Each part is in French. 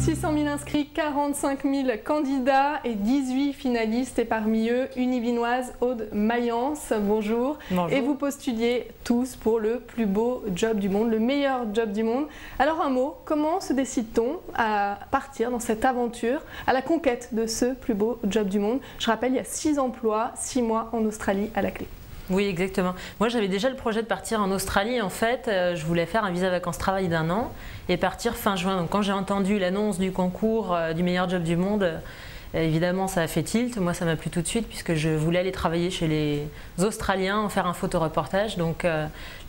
600 000 inscrits, 45 000 candidats et 18 finalistes et parmi eux, une Yvinoise, Aude Mayence. Bonjour. Bonjour. Et vous postuliez tous pour le plus beau job du monde, le meilleur job du monde. Alors un mot, comment se décide-t-on à partir dans cette aventure, à la conquête de ce plus beau job du monde? Je rappelle, il y a 6 emplois, 6 mois en Australie à la clé. Oui, exactement. Moi, j'avais déjà le projet de partir en Australie. En fait, je voulais faire un visa vacances-travail d'1 an et partir fin juin. Donc, quand j'ai entendu l'annonce du concours du meilleur job du monde, évidemment, ça a fait tilt. Moi, ça m'a plu tout de suite puisque je voulais aller travailler chez les Australiens, en faire un photoreportage. Donc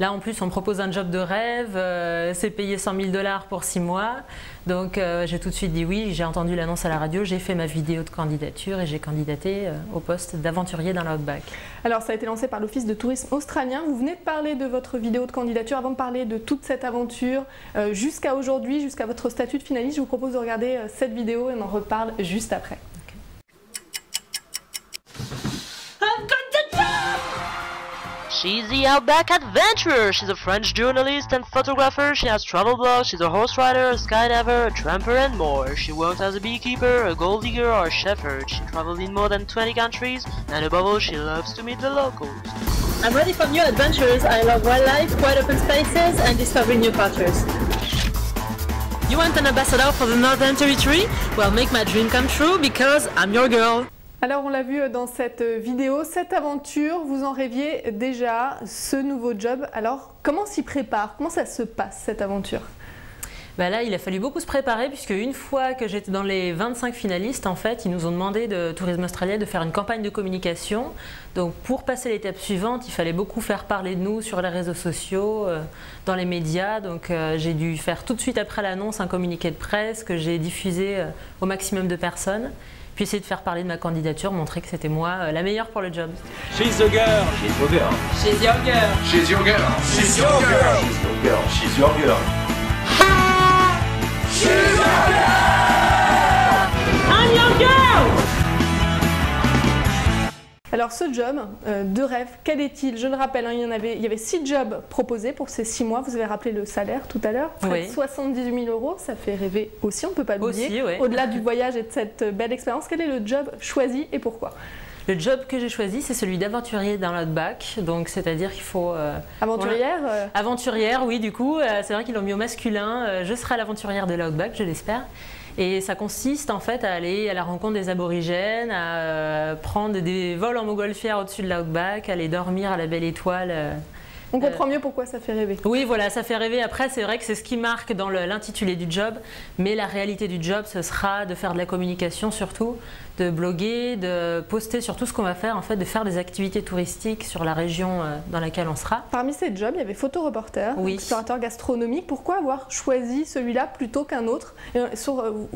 là, en plus, on me propose un job de rêve. C'est payé 100 000 $ pour 6 mois. Donc j'ai tout de suite dit oui. J'ai entendu l'annonce à la radio. J'ai fait ma vidéo de candidature et j'ai candidaté au poste d'aventurier dans l'Outback. Alors, ça a été lancé par l'Office de tourisme australien. Vous venez de parler de votre vidéo de candidature. Avant de parler de toute cette aventure, jusqu'à aujourd'hui, jusqu'à votre statut de finaliste, je vous propose de regarder cette vidéo et on en reparle juste après. She's the Outback Adventurer. She's a French journalist and photographer. She has travel blogs. She's a horse rider, a skydiver, a tramper, and more. She worked as a beekeeper, a gold digger, or a shepherd. She traveled in more than 20 countries, and above all, she loves to meet the locals. I'm ready for new adventures. I love wildlife, wide open spaces, and discovering new cultures. You want an ambassador for the Northern Territory? Well, make my dream come true because I'm your girl. Alors on l'a vu dans cette vidéo, cette aventure, vous en rêviez déjà, ce nouveau job. Alors comment s'y prépare? Comment ça se passe cette aventure? Bah là, il a fallu beaucoup se préparer puisque une fois que j'étais dans les 25 finalistes, en fait, ils nous ont demandé de Tourisme Australien de faire une campagne de communication. Donc pour passer l'étape suivante, il fallait beaucoup faire parler de nous sur les réseaux sociaux, dans les médias. Donc j'ai dû faire tout de suite après l'annonce un communiqué de presse que j'ai diffusé au maximum de personnes. Puis essayer de faire parler de ma candidature, montrer que c'était moi la meilleure pour le job. She's the girl. She's your girl. She's your girl. She's your girl. She's your girl. She's your girl. She's your girl. I'm your girl. Alors ce job de rêve, quel est-il? Je le rappelle, hein, il y avait 6 jobs proposés pour ces 6 mois. Vous avez rappelé le salaire tout à l'heure, près de 78 000 €, ça fait rêver aussi, on ne peut pas l'oublier. Oui. Au-delà du voyage et de cette belle expérience, quel est le job choisi et pourquoi? Le job que j'ai choisi, c'est celui d'aventurier dans l'Outback. Donc c'est-à-dire qu'il faut... Aventurière Aventurière, oui, du coup. C'est vrai qu'ils l'ont mis au masculin. Je serai l'aventurière de l'Outback, je l'espère. Et ça consiste en fait à aller à la rencontre des aborigènes, à prendre des vols en montgolfière au-dessus de l'Outback, aller dormir à la Belle Étoile. On comprend mieux pourquoi ça fait rêver. Oui, voilà, ça fait rêver. Après, c'est vrai que c'est ce qui marque dans l'intitulé du job, mais la réalité du job, ce sera de faire de la communication surtout, de bloguer, de poster sur tout ce qu'on va faire, en fait, de faire des activités touristiques sur la région dans laquelle on sera. Parmi ces jobs, il y avait photoreporter, explorateur gastronomique. Pourquoi avoir choisi celui-là plutôt qu'un autre?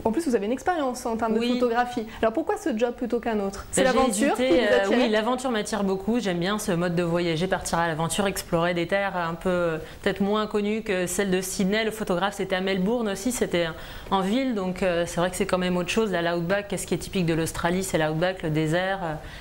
En plus, vous avez une expérience en termes de photographie. Alors pourquoi ce job plutôt qu'un autre? C'est l'aventure qui vous attire? Oui, l'aventure m'attire beaucoup. J'aime bien ce mode de voyager, partir à l'aventure, explorer des terres un peu peut-être moins connues que celle de Sydney. Le photographe, c'était à Melbourne aussi, c'était en ville. Donc c'est vrai que c'est quand même autre chose. Là, l'Outback, qu'est-ce qui est typique de l'Australie? C'est l'Outback, le désert,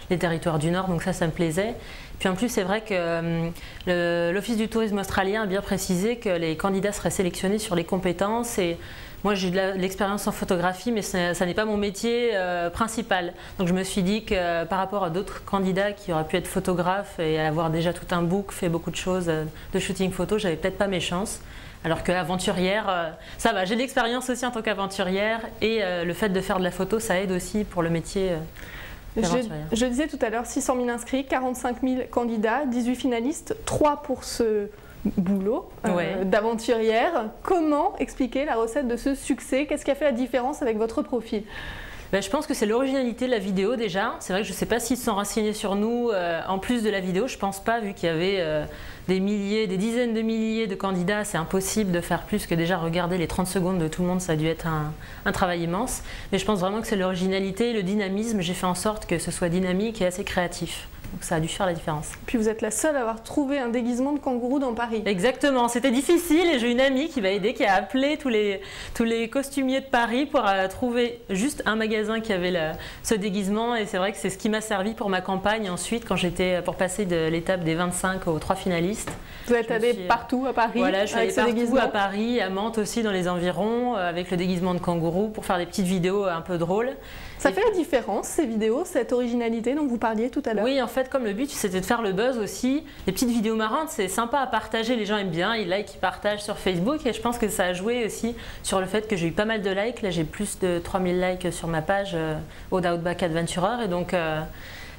les territoires du Nord. Donc ça me plaisait. Puis en plus, c'est vrai que l'Office du tourisme australien a bien précisé que les candidats seraient sélectionnés sur les compétences. Et moi, j'ai de l'expérience en photographie, mais ça n'est pas mon métier principal. Donc je me suis dit que par rapport à d'autres candidats qui auraient pu être photographes et avoir déjà tout un book, fait beaucoup de choses de shooting photo, j'avais peut-être pas mes chances. Alors qu'aventurière, ça va, j'ai de l'expérience aussi en tant qu'aventurière et le fait de faire de la photo, ça aide aussi pour le métier je disais tout à l'heure, 600 000 inscrits, 45 000 candidats, 18 finalistes, 3 pour ce boulot d'aventurière. Comment expliquer la recette de ce succès? Qu'est-ce qui a fait la différence avec votre profil? Je pense que c'est l'originalité de la vidéo déjà. C'est vrai que je ne sais pas s'ils se sont renseignés sur nous en plus de la vidéo. Je ne pense pas, vu qu'il y avait des dizaines de milliers de candidats. C'est impossible de faire plus que déjà regarder les 30 secondes de tout le monde. Ça a dû être un travail immense. Mais je pense vraiment que c'est l'originalité, le dynamisme. J'ai fait en sorte que ce soit dynamique et assez créatif. Donc ça a dû faire la différence. Puis vous êtes la seule à avoir trouvé un déguisement de kangourou dans Paris. Exactement, c'était difficile et j'ai une amie qui m'a aidée, qui a appelé tous les costumiers de Paris pour trouver juste un magasin qui avait ce déguisement, et c'est vrai que c'est ce qui m'a servi pour ma campagne ensuite quand j'étais pour passer de l'étape des 25 aux 3 finalistes. Vous êtes allée partout à Paris? Voilà, je suis allée partout déguisement. à Paris, à Mantes aussi dans les environs avec le déguisement de kangourou pour faire des petites vidéos un peu drôles. Ça fait la différence, ces vidéos, cette originalité dont vous parliez tout à l'heure? Oui, en fait, comme le but, c'était de faire le buzz aussi. Les petites vidéos marrantes, c'est sympa à partager. Les gens aiment bien, ils likent, ils partagent sur Facebook. Et je pense que ça a joué aussi sur le fait que j'ai eu pas mal de likes. Là, j'ai plus de 3000 likes sur ma page Aude Outback Adventurer. Et donc,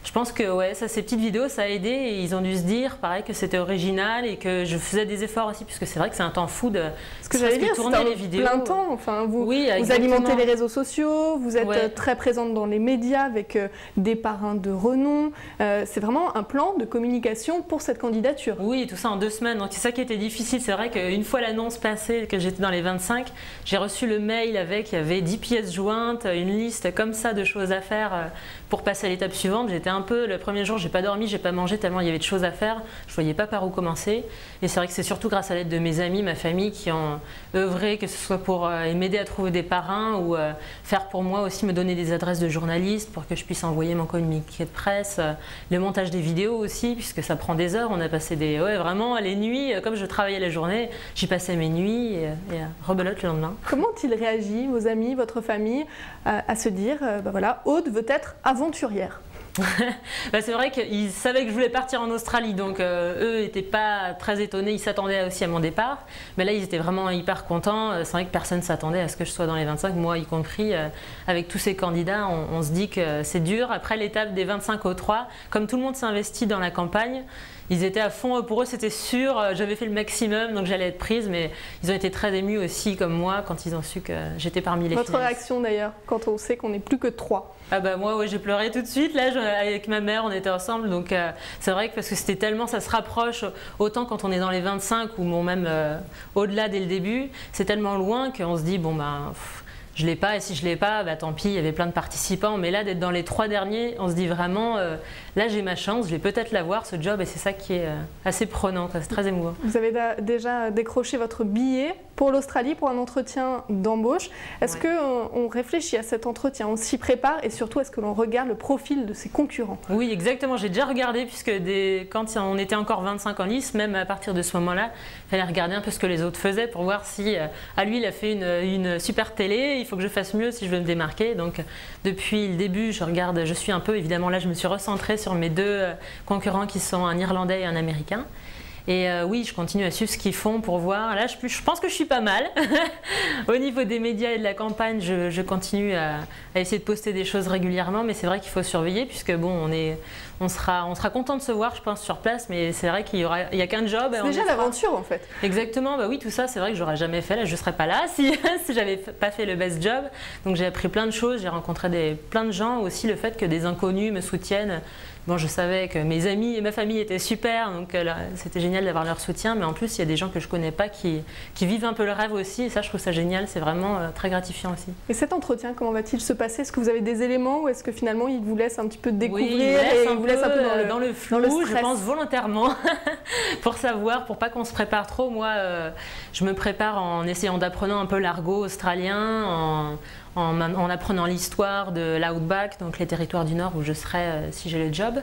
je pense que ouais, ces petites vidéos, ça a aidé. Et ils ont dû se dire, pareil, que c'était original et que je faisais des efforts aussi. Puisque c'est vrai que c'est un temps fou de ce que j'allais dire, tourner les vidéos. Plein temps. Enfin, vous exactement. alimentez les réseaux sociaux, vous êtes très présente dans les médias avec des parrains de renom. C'est vraiment un plan de communication pour cette candidature. Oui, tout ça en 2 semaines. Donc c'est ça qui était difficile. C'est vrai qu'une fois l'annonce passée, que j'étais dans les 25, j'ai reçu le mail avec, il y avait 10 pièces jointes, une liste comme ça de choses à faire pour passer à l'étape suivante. J'étais un peu, le premier jour, j'ai pas dormi, j'ai pas mangé tellement il y avait de choses à faire. Je voyais pas par où commencer. Et c'est vrai que c'est surtout grâce à l'aide de mes amis, ma famille, qui ont œuvré, que ce soit pour m'aider à trouver des parrains ou faire pour moi aussi, me donner des adresses de journalistes pour que je puisse envoyer mon communiqué de presse, le montage des vidéos aussi, puisque ça prend des heures. On a passé vraiment les nuits, comme je travaillais la journée, j'y passais mes nuits et rebelote le lendemain. Comment ont-ils réagi, vos amis, votre famille, à se dire, voilà, Aude veut être aventurière? C'est vrai qu'ils savaient que je voulais partir en Australie, donc eux n'étaient pas très étonnés, ils s'attendaient aussi à mon départ. Mais là, ils étaient vraiment hyper contents. C'est vrai que personne ne s'attendait à ce que je sois dans les 25, moi y compris. Avec tous ces candidats, on se dit que c'est dur. Après l'étape des 25 aux 3, comme tout le monde s'est investi dans la campagne, ils étaient à fond, pour eux c'était sûr, j'avais fait le maximum donc j'allais être prise, mais ils ont été très émus aussi comme moi quand ils ont su que j'étais parmi les finalistes. Votre réaction d'ailleurs quand on sait qu'on n'est plus que 3? Ah bah moi j'ai pleuré tout de suite, là avec ma mère on était ensemble, donc c'est vrai que parce que c'était tellement, ça se rapproche, autant quand on est dans les 25 ou même au-delà dès le début, c'est tellement loin qu'on se dit bon ben... je l'ai pas, et si je l'ai pas, tant pis, il y avait plein de participants. Mais là, d'être dans les 3 derniers, on se dit vraiment, là j'ai ma chance, je vais peut-être l'avoir, ce job, et c'est ça qui est assez prenant, c'est très émouvant. Vous avez déjà décroché votre billet pour l'Australie, pour un entretien d'embauche. Est-ce qu'on réfléchit à cet entretien, on s'y prépare, et surtout, est-ce que l'on regarde le profil de ses concurrents? Oui, exactement, j'ai déjà regardé, puisque quand on était encore 25 en lice, même à partir de ce moment-là, il fallait regarder un peu ce que les autres faisaient pour voir si, à lui, il a fait une super télé, il faut que je fasse mieux si je veux me démarquer. Donc depuis le début, je suis un peu, évidemment là je me suis recentrée sur mes 2 concurrents qui sont un Irlandais et un Américain. Et oui, je continue à suivre ce qu'ils font pour voir. Là, je pense que je suis pas mal. Au niveau des médias et de la campagne, je continue à essayer de poster des choses régulièrement, mais c'est vrai qu'il faut surveiller puisque bon, on sera content de se voir, je pense, sur place, mais c'est vrai qu'il y a qu'un job. C'est déjà l'aventure en fait. Exactement, bah oui, tout ça, c'est vrai que j'aurais jamais fait. Là, je serais pas là si j'avais pas fait le best job. Donc j'ai appris plein de choses, j'ai rencontré plein de gens, aussi le fait que des inconnus me soutiennent. Bon, je savais que mes amis et ma famille étaient super, donc c'était génial d'avoir leur soutien, mais en plus il y a des gens que je connais pas qui vivent un peu le rêve aussi, et ça je trouve ça génial, c'est vraiment très gratifiant aussi. Et cet entretien, comment va-t-il se passer? Est-ce que vous avez des éléments ou est-ce que finalement il vous laisse un petit peu découvrir? Oui, il vous laisse un peu dans le flou, je pense volontairement, pour savoir, pour pas qu'on se prépare trop. Moi, je me prépare en essayant d'apprendre un peu l'argot australien, en apprenant l'histoire de l'Outback, donc les territoires du Nord où je serai si j'ai le job.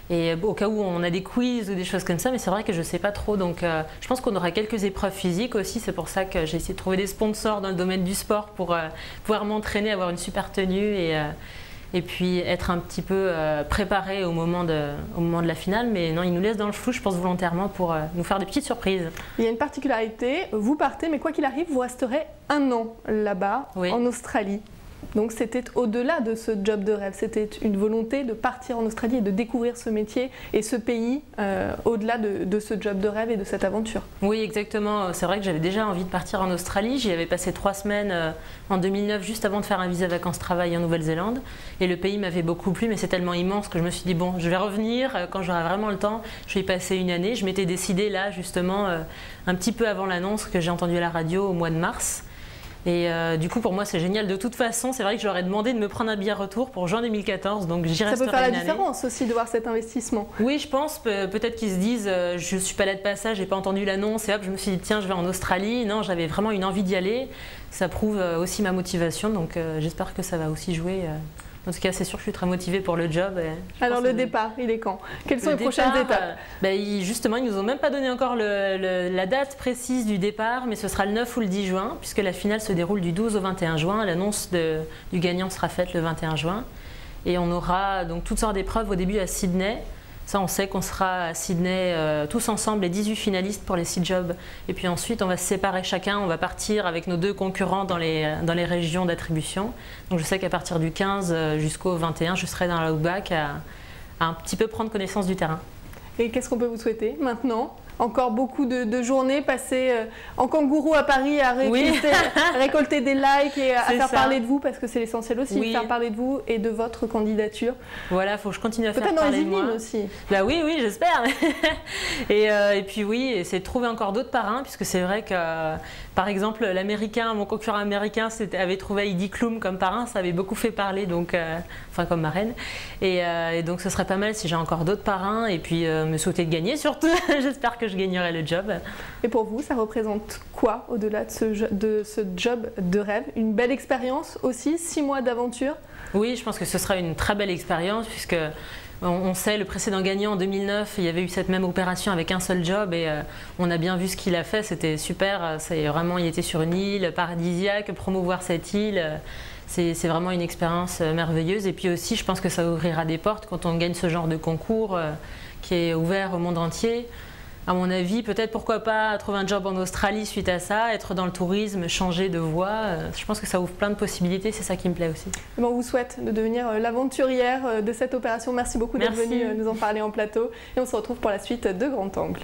Et au cas où on a des quiz ou des choses comme ça, mais c'est vrai que je ne sais pas trop. Donc je pense qu'on aura quelques épreuves physiques aussi. C'est pour ça que j'ai essayé de trouver des sponsors dans le domaine du sport pour pouvoir m'entraîner, avoir une super tenue et puis être un petit peu préparé au moment de la finale. Mais non, il nous laisse dans le flou, je pense volontairement, pour nous faire des petites surprises. Il y a une particularité, vous partez, mais quoi qu'il arrive, vous resterez 1 an là-bas, en Australie. Donc c'était au-delà de ce job de rêve, c'était une volonté de partir en Australie et de découvrir ce métier et ce pays au-delà de ce job de rêve et de cette aventure. Oui, exactement. C'est vrai que j'avais déjà envie de partir en Australie. J'y avais passé 3 semaines en 2009, juste avant de faire un visa vacances-travail en Nouvelle-Zélande. Et le pays m'avait beaucoup plu, mais c'est tellement immense que je me suis dit, bon, je vais revenir quand j'aurai vraiment le temps. Je vais y passer 1 année. Je m'étais décidée là, justement, un petit peu avant l'annonce que j'ai entendue à la radio au mois de mars. Et du coup, pour moi, c'est génial. De toute façon, c'est vrai que je leur ai demandé de me prendre un billet retour pour juin 2014, donc j'y resterai Ça peut faire la une année. différence aussi de voir cet investissement. Oui, je pense, peut-être qu'ils se disent je suis pas là de passage, j'ai pas entendu l'annonce et hop, je me suis dit tiens, je vais en Australie. Non, j'avais vraiment une envie d'y aller. Ça prouve aussi ma motivation, donc j'espère que ça va aussi jouer. En tout cas, c'est sûr que je suis très motivée pour le job. Alors le départ, il est quand? Quelles sont les prochaines étapes? Justement, ils nous ont même pas donné encore la date précise du départ, mais ce sera le 9 ou le 10 juin, puisque la finale se déroule du 12 au 21 juin. L'annonce du gagnant sera faite le 21 juin. Et on aura donc toutes sortes d'épreuves au début à Sydney. Ça, on sait qu'on sera à Sydney tous ensemble, les 18 finalistes pour les 6 jobs. Et puis ensuite, on va se séparer chacun. On va partir avec nos 2 concurrents dans les régions d'attribution. Donc je sais qu'à partir du 15 jusqu'au 21, je serai dans l'Outback à un petit peu prendre connaissance du terrain. Et qu'est-ce qu'on peut vous souhaiter maintenant? Encore beaucoup de journées passées en kangourou à Paris à récolter des likes et à faire parler de vous, parce que c'est l'essentiel aussi, faire parler de vous et de votre candidature. Voilà, il faut que je continue à faire parler de moi. Peut-être dans les Yvelines aussi. Bah oui, j'espère. et puis oui, essayer de trouver encore d'autres parrains, puisque c'est vrai que, par exemple, mon concurrent américain avait trouvé Heidi Klum comme parrain, ça avait beaucoup fait parler, donc, enfin comme marraine. Et donc ce serait pas mal si j'ai encore d'autres parrains, et puis me souhaiter de gagner surtout. J'espère que je gagnerai le job. Et pour vous, ça représente quoi au-delà de ce job de rêve? Une belle expérience aussi, 6 mois d'aventure? Oui, je pense que ce sera une très belle expérience, puisque on sait, le précédent gagnant en 2009, il y avait eu cette même opération avec un seul job et on a bien vu ce qu'il a fait, c'était super. Il était sur une île paradisiaque, promouvoir cette île. C'est vraiment une expérience merveilleuse. Et puis aussi, je pense que ça ouvrira des portes quand on gagne ce genre de concours qui est ouvert au monde entier. À mon avis, peut-être pourquoi pas trouver un job en Australie suite à ça, être dans le tourisme, changer de voie. Je pense que ça ouvre plein de possibilités, c'est ça qui me plaît aussi. On vous souhaite de devenir l'aventurière de cette opération. Merci beaucoup d'être venue nous en parler en plateau et on se retrouve pour la suite de Grand Angle.